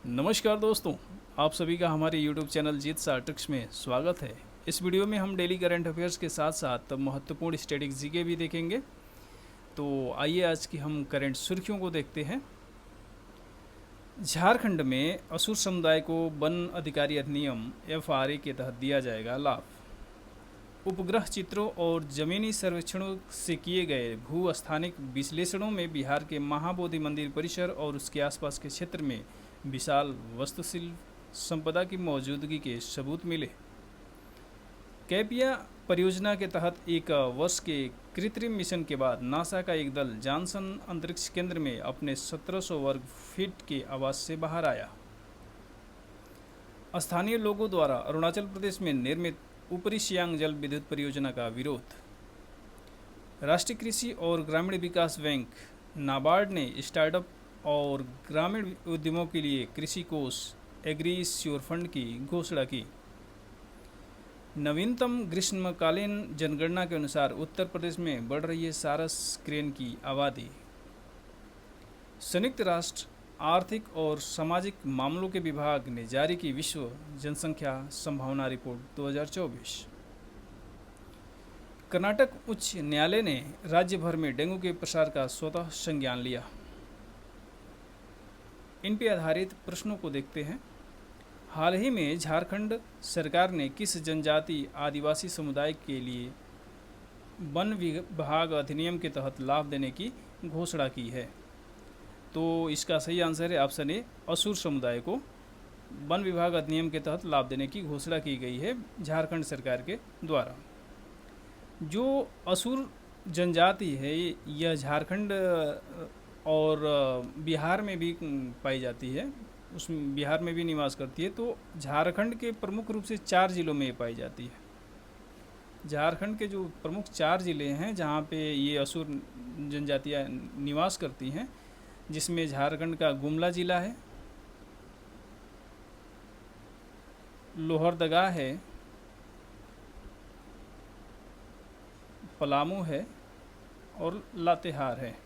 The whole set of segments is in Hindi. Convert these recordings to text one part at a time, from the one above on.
नमस्कार दोस्तों, आप सभी का हमारे YouTube चैनल जीत सार्टिक्स में स्वागत है। इस वीडियो में हम डेली करंट अफेयर्स के साथ साथ महत्वपूर्ण स्टैटिक जीके भी देखेंगे। तो आइए आज की हम करंट सुर्खियों को देखते हैं। झारखंड में असुर समुदाय को वन अधिकारी अधिनियम FRA के तहत दिया जाएगा लाभ। उपग्रह चित्रों और जमीनी सर्वेक्षणों से किए गए भू स्थानिक विश्लेषणों में बिहार के महाबोधि मंदिर परिसर और उसके आसपास के क्षेत्र में विशाल वास्तुशिल्प संपदा की मौजूदगी के सबूत मिले। कैपिया परियोजना के तहत एक वर्ष के कृत्रिम मिशन के बाद नासा का एक दल जॉनसन अंतरिक्ष केंद्र में अपने 1700 वर्ग फीट के आवास से बाहर आया। स्थानीय लोगों द्वारा अरुणाचल प्रदेश में निर्मित ऊपरी सियांग जल विद्युत परियोजना का विरोध। राष्ट्रीय कृषि और ग्रामीण विकास बैंक नाबार्ड ने स्टार्टअप और ग्रामीण उद्यमों के लिए कृषि कोष एग्री श्योर फंड की घोषणा की। नवीनतम ग्रीष्मकालीन जनगणना के अनुसार उत्तर प्रदेश में बढ़ रही है सारस क्रेन की आबादी। संयुक्त राष्ट्र आर्थिक और सामाजिक मामलों के विभाग ने जारी की विश्व जनसंख्या संभावना रिपोर्ट 2024। कर्नाटक उच्च न्यायालय ने राज्य भर में डेंगू के प्रसार का स्वतः संज्ञान लिया। इन पर आधारित प्रश्नों को देखते हैं। हाल ही में झारखंड सरकार ने किस जनजाति आदिवासी समुदाय के लिए वन विभाग अधिनियम के तहत लाभ देने की घोषणा की है? तो इसका सही आंसर है ऑप्शन ए, असुर समुदाय को वन विभाग अधिनियम के तहत लाभ देने की घोषणा की गई है झारखंड सरकार के द्वारा। जो असुर जनजाति है यह झारखंड और बिहार में भी पाई जाती है, उसमें बिहार में भी निवास करती है। तो झारखंड के प्रमुख रूप से 4 जिलों में ये पाई जाती है। झारखंड के जो प्रमुख 4 जिले हैं जहाँ पे ये असुर जनजातियाँ निवास करती हैं, जिसमें झारखंड का गुमला जिला है, लोहरदगा है, पलामू है और लातेहार है।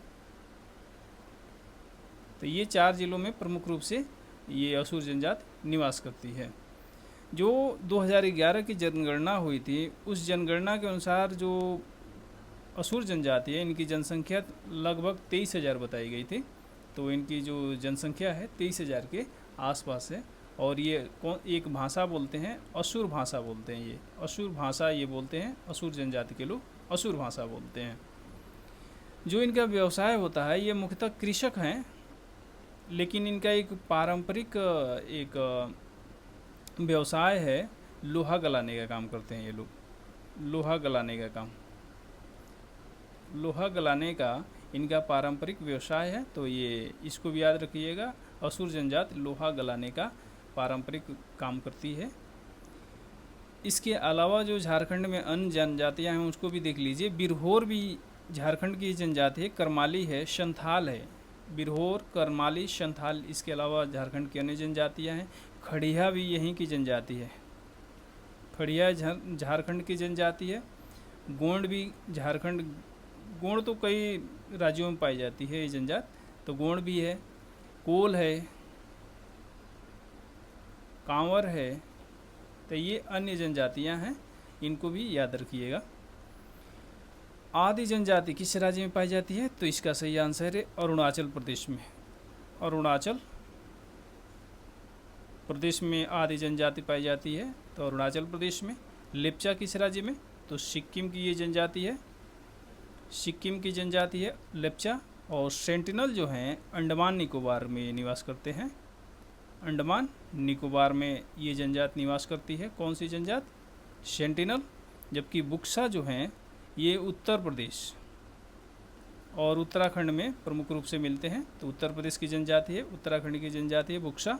तो ये 4 जिलों में प्रमुख रूप से ये असुर जनजाति निवास करती है। जो 2011 की जनगणना हुई थी, उस जनगणना के अनुसार जो असुर जनजाति है इनकी जनसंख्या लगभग 23,000 बताई गई थी। तो इनकी जो जनसंख्या है 23,000 के आसपास है। और ये एक भाषा बोलते हैं, असुर भाषा बोलते हैं। ये असुर भाषा ये बोलते हैं, असुर जनजाति के लोग असुर भाषा बोलते हैं। जो इनका व्यवसाय होता है ये मुख्यतः कृषक हैं, लेकिन इनका एक पारंपरिक एक व्यवसाय है, लोहा गलाने का काम करते हैं ये लोग। लोहा गलाने का काम, लोहा गलाने का इनका पारंपरिक व्यवसाय है। तो ये इसको भी याद रखिएगा, असुर जनजाति लोहा गलाने का पारंपरिक काम करती है। इसके अलावा जो झारखंड में अन्य जनजातियाँ हैं उसको भी देख लीजिए। बिरहोर भी झारखंड की जनजाति है, करमाली है, संथाल है। बिरहोर, करमाली, संथाल, इसके अलावा झारखंड की अन्य जनजातियाँ हैं। खड़िया भी यहीं की जनजाति है, खड़िया झारखंड की जनजाति है। गोंड भी झारखंड, गोंड तो कई राज्यों में पाई जाती है ये जनजाति, तो गोंड भी है। कोल है, कांवर है। तो ये अन्य जनजातियां हैं, इनको भी याद रखिएगा। आदि जनजाति किस राज्य में पाई जाती है? तो इसका सही आंसर है अरुणाचल प्रदेश में। अरुणाचल प्रदेश में आदि जनजाति पाई जाती है, तो अरुणाचल प्रदेश में। लेप्चा किस राज्य में? तो सिक्किम की ये जनजाति है, सिक्किम की जनजाति है लेप्चा। और सेंटिनल जो हैं अंडमान निकोबार में निवास करते हैं, अंडमान निकोबार में ये जनजाति निवास करती है। कौन सी जनजाति? सेंटिनल। जबकि बुक्सा जो हैं ये उत्तर प्रदेश और उत्तराखंड में प्रमुख रूप से मिलते हैं। तो उत्तर प्रदेश की जनजाति है, उत्तराखंड की जनजाति है बुक्सा।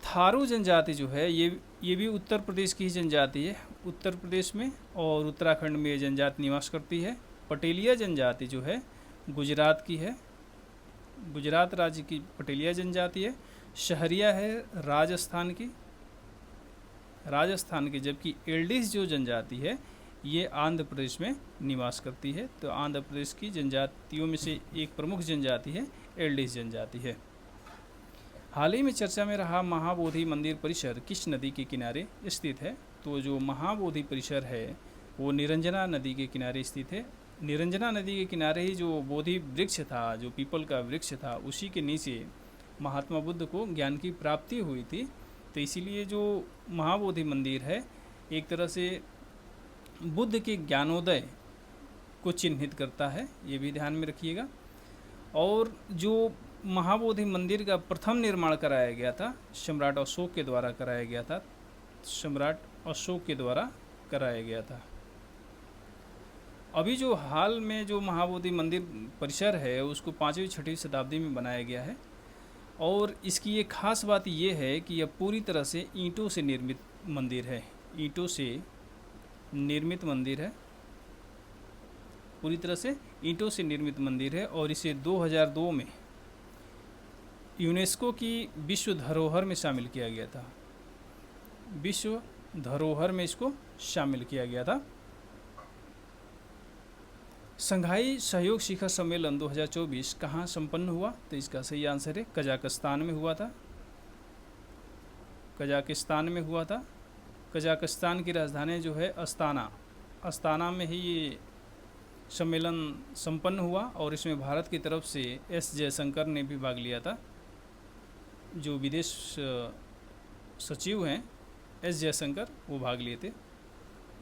थारू जनजाति जो है ये भी उत्तर प्रदेश की ही जनजाति है, उत्तर प्रदेश में और उत्तराखंड में ये जनजाति निवास करती है। पटेलिया जनजाति जो है गुजरात की है, गुजरात राज्य की पटेलिया जनजाति है। शहरिया है राजस्थान की, जबकि एल्डिस जो जनजाति है ये आंध्र प्रदेश में निवास करती है। तो आंध्र प्रदेश की जनजातियों में से एक प्रमुख जनजाति है एल्डिस जनजाति है। हाल ही में चर्चा में रहा महाबोधि मंदिर परिसर किस नदी के किनारे स्थित है? तो जो महाबोधि परिसर है वो निरंजना नदी के किनारे स्थित है। निरंजना नदी के किनारे ही जो बोधि वृक्ष था, जो पीपल का वृक्ष था, उसी के नीचे महात्मा बुद्ध को ज्ञान की प्राप्ति हुई थी। तो इसीलिए जो महाबोधि मंदिर है एक तरह से बुद्ध के ज्ञानोदय को चिन्हित करता है, ये भी ध्यान में रखिएगा। और जो महाबोधि मंदिर का प्रथम निर्माण कराया गया था सम्राट अशोक के द्वारा कराया गया था, सम्राट अशोक के द्वारा कराया गया था। अभी जो हाल में जो महाबोधि मंदिर परिसर है उसको 5वीं 6वीं शताब्दी में बनाया गया है। और इसकी एक खास बात ये है कि यह पूरी तरह से ईंटों से निर्मित मंदिर है। ईंटों से निर्मित मंदिर है, पूरी तरह से ईंटों से निर्मित मंदिर है। और इसे 2002 में यूनेस्को की विश्व धरोहर में शामिल किया गया था। विश्व धरोहर में इसको शामिल किया गया था। संघाई सहयोग शिखर सम्मेलन 2024 कहाँ संपन्न हुआ? तो इसका सही आंसर है कजाकिस्तान में हुआ था। कजाकिस्तान में हुआ था। कजाकिस्तान की राजधानी जो है अस्ताना, अस्ताना में ही ये सम्मेलन संपन्न हुआ। और इसमें भारत की तरफ से एस जयशंकर ने भी भाग लिया था। जो विदेश सचिव हैं एस जयशंकर, वो भाग लिए थे,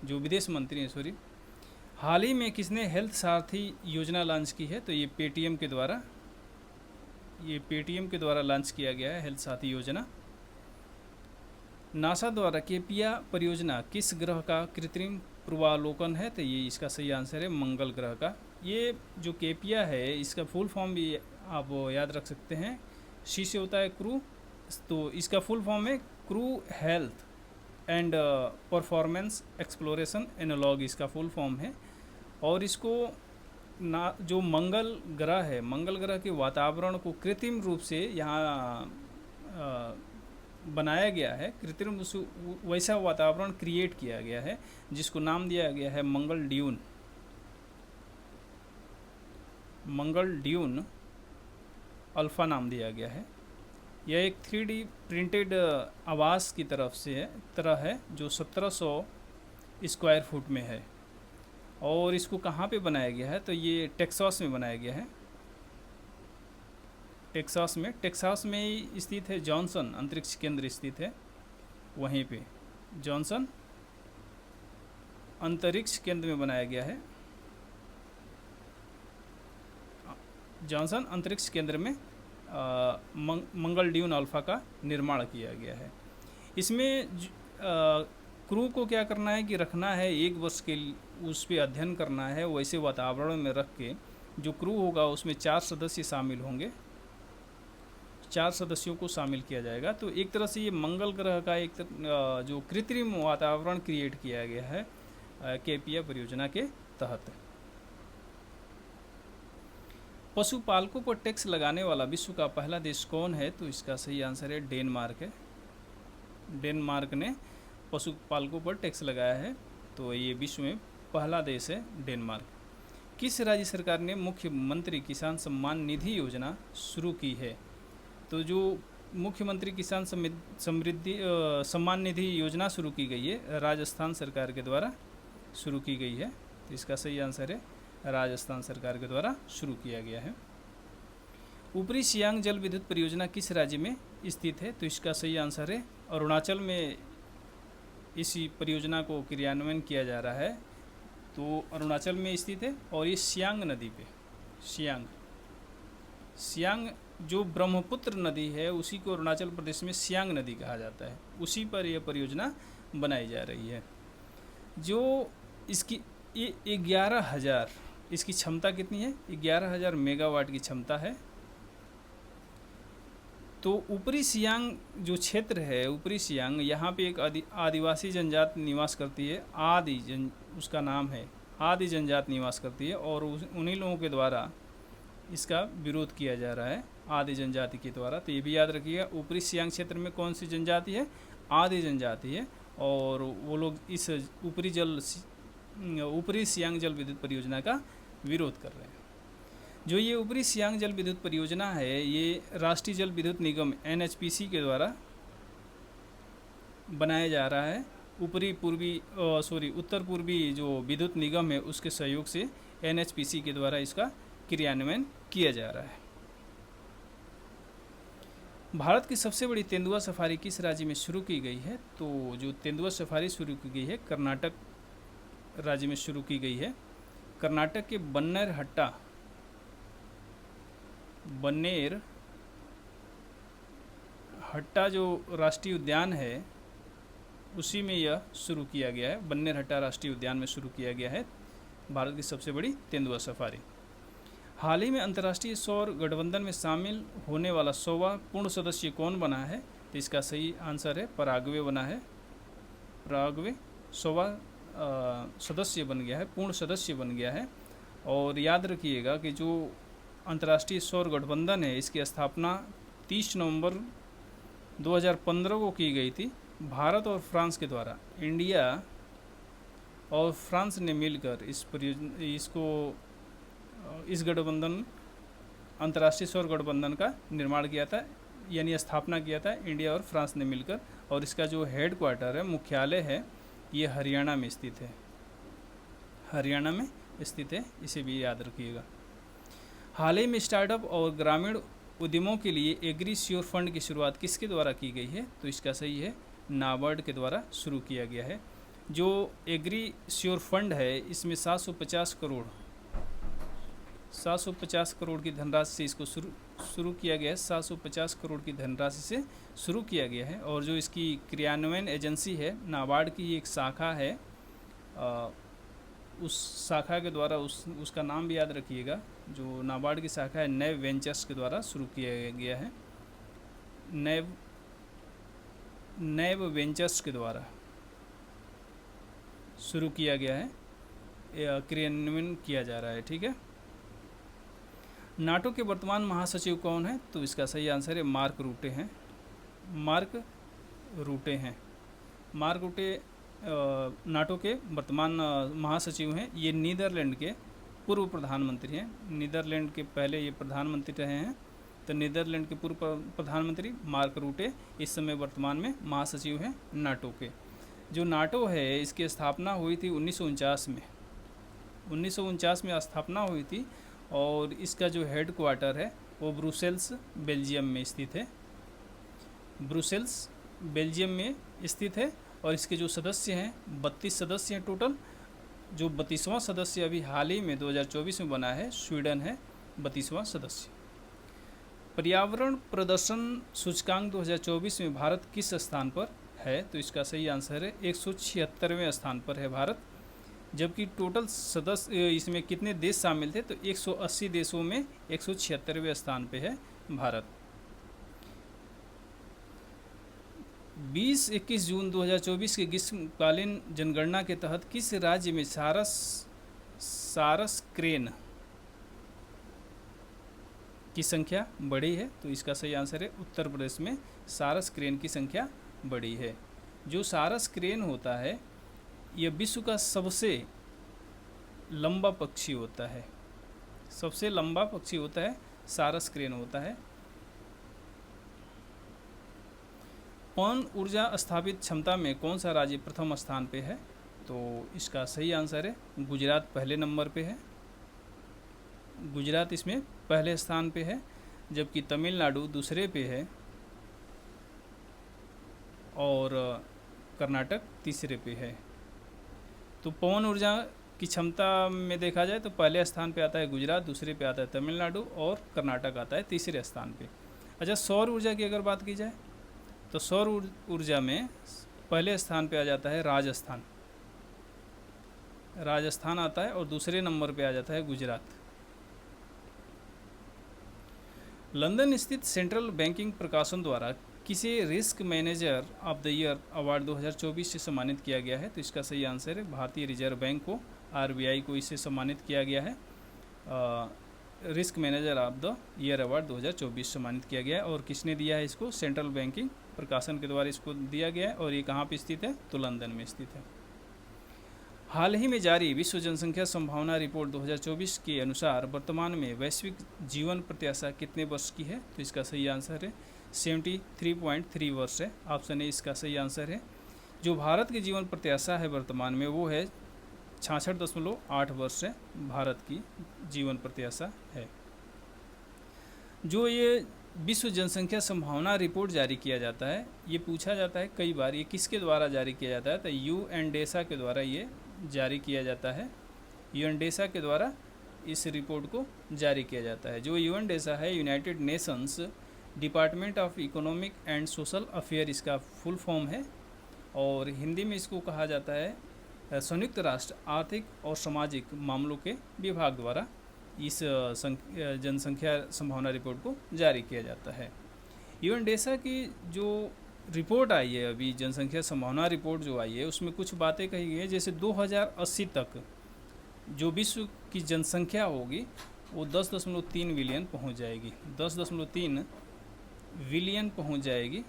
जो विदेश मंत्री हैं। सॉरी, हाल ही में किसने हेल्थ सारथी योजना लॉन्च की है? तो ये पेटीएम के द्वारा लॉन्च किया गया है हेल्थ साथी योजना। नासा द्वारा केपिया परियोजना किस ग्रह का कृत्रिम पूर्वावलोकन है? तो ये इसका सही आंसर है मंगल ग्रह का। ये जो केपिया है इसका फुल फॉर्म भी आप याद रख सकते हैं, सी से होता है क्रू, तो इसका फुल फॉर्म है crew health and performance exploration analog, इसका फुल फॉर्म है। और इसको जो मंगल ग्रह है, मंगल ग्रह के वातावरण को कृत्रिम रूप से यहाँ बनाया गया है, कृत्रिम वैसा वातावरण क्रिएट किया गया है जिसको नाम दिया गया है मंगल ड्यून। मंगल ड्यून अल्फ़ा नाम दिया गया है। यह एक 3D प्रिंटेड आवास की तरह है जो 1700 स्क्वायर फुट में है। और इसको कहाँ पे बनाया गया है? तो ये टेक्सास में बनाया गया है। टेक्सास में ही स्थित है। जॉनसन अंतरिक्ष केंद्र स्थित है वहीं पे, जॉनसन अंतरिक्ष केंद्र में बनाया गया है। जॉनसन अंतरिक्ष केंद्र में मंगल ड्यून अल्फ़ा का निर्माण किया गया है। इसमें क्रू को क्या करना है कि रखना है, 1 वर्ष के उस पर अध्ययन करना है। वैसे वातावरण में रख के जो क्रू होगा उसमें 4 सदस्य शामिल होंगे, 4 सदस्यों को शामिल किया जाएगा। तो एक तरह से ये मंगल ग्रह का जो कृत्रिम वातावरण क्रिएट किया गया है केपिया परियोजना के तहत। पशुपालकों पर टैक्स लगाने वाला विश्व का पहला देश कौन है? तो इसका सही आंसर है डेनमार्क है। डेनमार्क ने पशुपालकों पर टैक्स लगाया है, तो ये विश्व में पहला देश है डेनमार्क। किस राज्य सरकार ने मुख्यमंत्री किसान सम्मान निधि योजना शुरू की है? तो जो मुख्यमंत्री किसान सम्मान निधि योजना शुरू की गई है राजस्थान सरकार के द्वारा शुरू की गई है। तो इसका सही आंसर है राजस्थान सरकार के द्वारा शुरू किया गया है। ऊपरी सियांग जल विद्युत परियोजना किस राज्य में स्थित है? तो इसका सही आंसर है अरुणाचल में इसी परियोजना को क्रियान्वयन किया जा रहा है, तो अरुणाचल में स्थित है। और ये सियांग नदी पे, सियांग जो ब्रह्मपुत्र नदी है उसी को अरुणाचल प्रदेश में सियांग नदी कहा जाता है, उसी पर यह परियोजना बनाई जा रही है। जो इसकी ये 11,000 इसकी क्षमता कितनी है? 11,000 मेगावाट की क्षमता है। तो ऊपरी सियांग जो क्षेत्र है, ऊपरी सियांग, यहाँ पे एक आदिवासी जनजाति निवास करती है। उसका नाम है आदि जनजाति निवास करती है और उन्हीं लोगों के द्वारा इसका विरोध किया जा रहा है, आदि जनजाति के द्वारा। तो ये भी याद रखिएगा, ऊपरी सियांग क्षेत्र में कौन सी जनजाति है? आदि जनजाति है। और वो लोग इस ऊपरी सियांग जल विद्युत परियोजना का विरोध कर रहे हैं। जो ये ऊपरी सियांग जल विद्युत परियोजना है, ये राष्ट्रीय जल विद्युत निगम NHPC के द्वारा बनाया जा रहा है। उत्तर पूर्वी जो विद्युत निगम है उसके सहयोग से NHPC के द्वारा इसका क्रियान्वयन किया जा रहा है। भारत की सबसे बड़ी तेंदुआ सफारी किस राज्य में शुरू की गई है? तो जो तेंदुआ सफारी शुरू की गई है कर्नाटक राज्य में शुरू की गई है। कर्नाटक के बन्नेर हट्टा जो राष्ट्रीय उद्यान है उसी में यह शुरू किया गया है। बन्नेर हट्टा राष्ट्रीय उद्यान में शुरू किया गया है भारत की सबसे बड़ी तेंदुआ सफारी। हाल ही में अंतर्राष्ट्रीय सौर गठबंधन में शामिल होने वाला 100वां पूर्ण सदस्य कौन बना है? तो इसका सही आंसर है पराग्वे बना है। पराग्वे 100वां सदस्य बन गया है, पूर्ण सदस्य बन गया है। और याद रखिएगा कि जो अंतर्राष्ट्रीय सौर गठबंधन है इसकी स्थापना 30 नवंबर 2015 को की गई थी भारत और फ्रांस के द्वारा। इंडिया और फ्रांस ने मिलकर इस गठबंधन अंतर्राष्ट्रीय सौर गठबंधन का निर्माण किया था, यानी स्थापना किया था इंडिया और फ्रांस ने मिलकर। और इसका जो हेड क्वार्टर है, मुख्यालय है, ये हरियाणा में स्थित है। हरियाणा में स्थित है, इसे भी याद रखिएगा। हाल ही में स्टार्टअप और ग्रामीण उद्यमों के लिए एग्री श्योर फंड की शुरुआत किसके द्वारा की गई है? तो इसका सही है नाबार्ड के द्वारा शुरू किया गया है। जो एग्री श्योर फंड है इसमें 750 करोड़ की धनराशि से इसको शुरू किया गया है। 750 करोड़ की धनराशि से शुरू किया गया है। और जो इसकी क्रियान्वयन एजेंसी है नाबार्ड की एक शाखा है, उस शाखा के द्वारा उसका नाम भी याद रखिएगा। जो नाबार्ड की शाखा है नैव वेंचर्स के द्वारा शुरू किया गया है। नैव वेंचर्स के द्वारा शुरू किया गया है, क्रियान्वयन किया जा रहा है। ठीक है। नाटो के वर्तमान महासचिव कौन है? तो इसका सही आंसर है मार्क रूटे हैं। मार्क रूटे नाटो के वर्तमान महासचिव हैं। ये नीदरलैंड के पूर्व प्रधानमंत्री हैं। नीदरलैंड के पहले ये प्रधानमंत्री रहे हैं। तो नीदरलैंड के पूर्व प्रधानमंत्री मार्क रूटे इस समय वर्तमान में महासचिव हैं नाटो के। जो नाटो है इसकी स्थापना हुई थी 1949 में। 1949 में स्थापना हुई थी और इसका जो हेड क्वार्टर है वो ब्रुसेल्स बेल्जियम में स्थित है। ब्रुसेल्स बेल्जियम में स्थित है। और इसके जो सदस्य हैं 32 सदस्य हैं टोटल। जो 32वां सदस्य अभी हाल ही में 2024 में बना है स्वीडन है 32वां सदस्य। पर्यावरण प्रदर्शन सूचकांक 2024 में भारत किस स्थान पर है? तो इसका सही आंसर है 176वें स्थान पर है भारत। जबकि टोटल सदस्य इसमें कितने देश शामिल थे? तो 180 देशों में 176वें स्थान पे है भारत। 20-21 जून 2024 के ग्रीष्मकालीन जनगणना के तहत किस राज्य में सारस क्रेन की संख्या बढ़ी है? तो इसका सही आंसर है उत्तर प्रदेश में सारस क्रेन की संख्या बढ़ी है। जो सारस क्रेन होता है यह विश्व का सबसे लंबा पक्षी होता है। सबसे लंबा पक्षी होता है सारस क्रेन होता है। पवन ऊर्जा स्थापित क्षमता में कौन सा राज्य प्रथम स्थान पे है? तो इसका सही आंसर है गुजरात पहले नंबर पे है। गुजरात इसमें पहले स्थान पे है, जबकि तमिलनाडु दूसरे पे है और कर्नाटक तीसरे पे है। तो पवन ऊर्जा की क्षमता में देखा जाए तो पहले स्थान पे आता है गुजरात, दूसरे पे आता है तमिलनाडु और कर्नाटक आता है तीसरे स्थान पे। अच्छा, सौर ऊर्जा की अगर बात की जाए तो सौर ऊर्जा में पहले स्थान पे आ जाता है राजस्थान। राजस्थान आता है और दूसरे नंबर पे आ जाता है गुजरात। लंदन स्थित सेंट्रल बैंकिंग प्रकाशन द्वारा किसे risk manager of the year award 2024 से सम्मानित किया गया है? तो इसका सही आंसर है भारतीय रिजर्व बैंक को, RBI को इससे सम्मानित किया गया है। Risk manager of the year award 2024 सम्मानित किया गया है। और किसने दिया है इसको? सेंट्रल बैंकिंग प्रकाशन के द्वारा इसको दिया गया है। और ये कहाँ पे स्थित है? तो लंदन में स्थित है। हाल ही में जारी विश्व जनसंख्या संभावना रिपोर्ट 2024 के अनुसार वर्तमान में वैश्विक जीवन प्रत्याशा कितने वर्ष की है? तो इसका सही आंसर है 73.3 वर्ष है। ऑप्शन ए इसका सही आंसर है। जो भारत की जीवन प्रत्याशा है वर्तमान में वो है 66.8 वर्ष है, भारत की जीवन प्रत्याशा है। जो ये विश्व जनसंख्या संभावना रिपोर्ट जारी किया जाता है, ये पूछा जाता है कई बार, ये किसके द्वारा जारी किया जाता है? तो यूएनडेसा के द्वारा ये जारी किया जाता है। यूएनडेसा के द्वारा इस रिपोर्ट को जारी किया जाता है। जो यूएनडेसा है, United Nations department of economic and social affair इसका फुल फॉर्म है, और हिंदी में इसको कहा जाता है संयुक्त राष्ट्र आर्थिक और सामाजिक मामलों के विभाग द्वारा इस जनसंख्या संभावना रिपोर्ट को जारी किया जाता है। यूएनडेसा की जो रिपोर्ट आई है, अभी जनसंख्या संभावना रिपोर्ट जो आई है, उसमें कुछ बातें कही गई है। जैसे 2080 तक जो विश्व की जनसंख्या होगी वो 10.3 बिलियन पहुंच जाएगी, 10.3 बिलियन पहुंच जाएगी।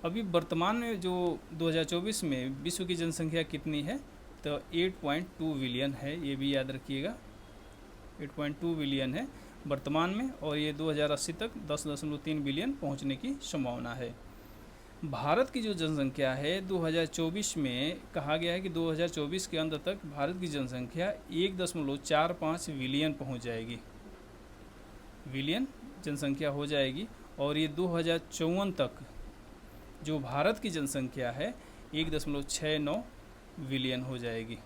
अभी वर्तमान में जो 2024 में विश्व की जनसंख्या कितनी है? तो 8.2 बिलियन है, ये भी याद रखिएगा। 8.2 बिलियन है वर्तमान में, और ये 2080 तक 10.3 बिलियन पहुंचने की संभावना है। भारत की जो जनसंख्या है 2024 में कहा गया है कि 2024 के अंत तक भारत की जनसंख्या 1.45 बिलियन पहुंच जाएगी, बिलियन जनसंख्या हो जाएगी। और ये 2054 तक जो भारत की जनसंख्या है 1.69 बिलियन हो जाएगी।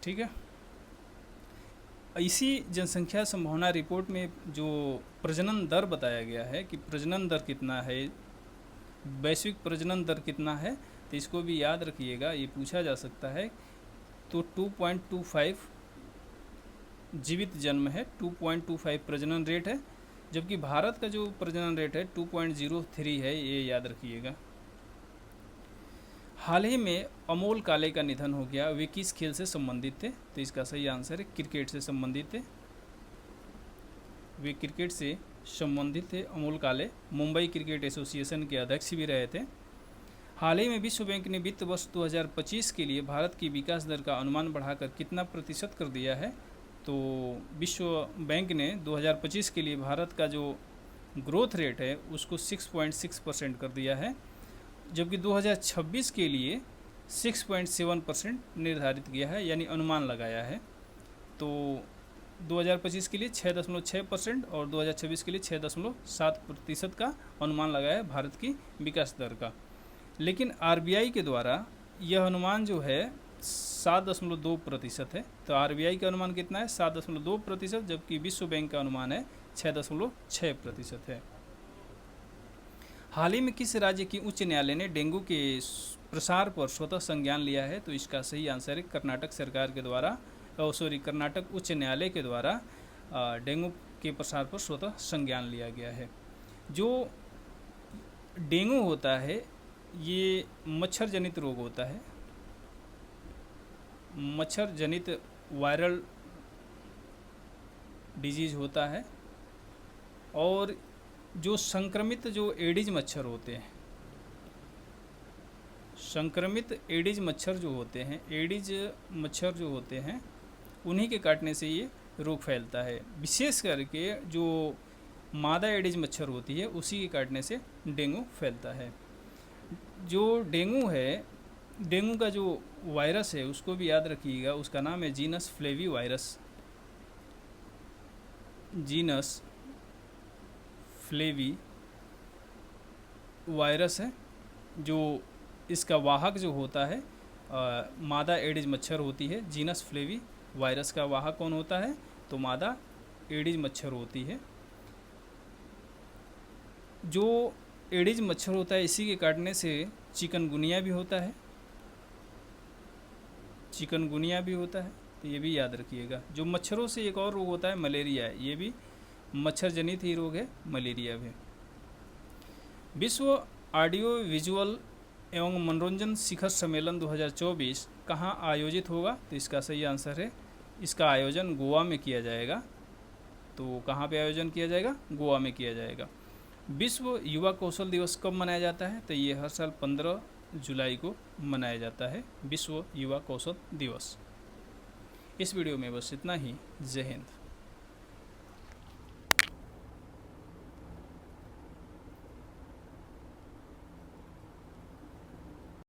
ठीक है। इसी जनसंख्या संभावना रिपोर्ट में जो प्रजनन दर बताया गया है कि प्रजनन दर कितना है, वैश्विक प्रजनन दर कितना है, तो इसको भी याद रखिएगा, ये पूछा जा सकता है। तो 2.25 जीवित जन्म है, 2.25 प्रजनन रेट है, जबकि भारत का जो प्रजनन रेट है 2.03 है, ये याद रखिएगा। हाल ही में अमोल काले का निधन हो गया, वे किस खेल से संबंधित थे? तो इसका सही आंसर है क्रिकेट से संबंधित थे, वे क्रिकेट से संबंधित थे। अमोल काले मुंबई क्रिकेट एसोसिएशन के अध्यक्ष भी रहे थे। हाल ही में विश्व बैंक ने वित्त वर्ष 2025 के लिए भारत की विकास दर का अनुमान बढ़ाकर कितना प्रतिशत कर दिया है? तो विश्व बैंक ने 2025 के लिए भारत का जो ग्रोथ रेट है उसको 6.6% कर दिया है, जबकि 2026 के लिए 6.7% निर्धारित किया है, यानी अनुमान लगाया है। तो 2025 के लिए 6.6% और 2026 के लिए 6.7% का अनुमान लगाया है भारत की विकास दर का। लेकिन आरबीआई के द्वारा यह अनुमान जो है 7.2% है। तो आरबीआई का अनुमान कितना है? 7.2%, जबकि विश्व बैंक का अनुमान है 6.6% है। हाल ही में किस राज्य की उच्च न्यायालय ने डेंगू के प्रसार पर स्वतः संज्ञान लिया है? तो इसका सही आंसर है कर्नाटक सरकार के द्वारा, कर्नाटक उच्च न्यायालय के द्वारा डेंगू के प्रसार पर स्वतः संज्ञान लिया गया है। जो डेंगू होता है ये मच्छर जनित रोग होता है, मच्छर जनित वायरल डिजीज होता है। और जो संक्रमित जो एडिज मच्छर होते हैं, संक्रमित एडिज मच्छर जो होते हैं, एडिज मच्छर जो होते हैं उन्हीं के काटने से ये रोग फैलता है। विशेष करके जो मादा एडिज मच्छर होती है उसी के काटने से डेंगू फैलता है। जो डेंगू है, डेंगू का जो वायरस है उसको भी याद रखिएगा, उसका नाम है genus flavi virus, genus flavi virus है। जो इसका वाहक जो होता है मादा एडिज मच्छर होती है। जीनस फ्लेवी वायरस का वाहक कौन होता है? तो मादा एडिज मच्छर होती है। जो एडिज मच्छर होता है इसी के काटने से चिकनगुनिया भी होता है, चिकनगुनिया भी होता है, तो ये भी याद रखिएगा। जो मच्छरों से एक और रोग होता है मलेरिया, ये भी मच्छर जनित ही रोग है, मलेरिया भी। विश्व ऑडियो विजुअल एवं मनोरंजन शिखर सम्मेलन 2024 कहाँ आयोजित होगा? तो इसका सही आंसर है, इसका आयोजन गोवा में किया जाएगा। तो कहाँ पे आयोजन किया जाएगा? गोवा में किया जाएगा। विश्व युवा कौशल दिवस कब मनाया जाता है? तो ये हर साल 15 जुलाई को मनाया जाता है विश्व युवा कौशल दिवस। इस वीडियो में बस इतना ही। जय हिंद।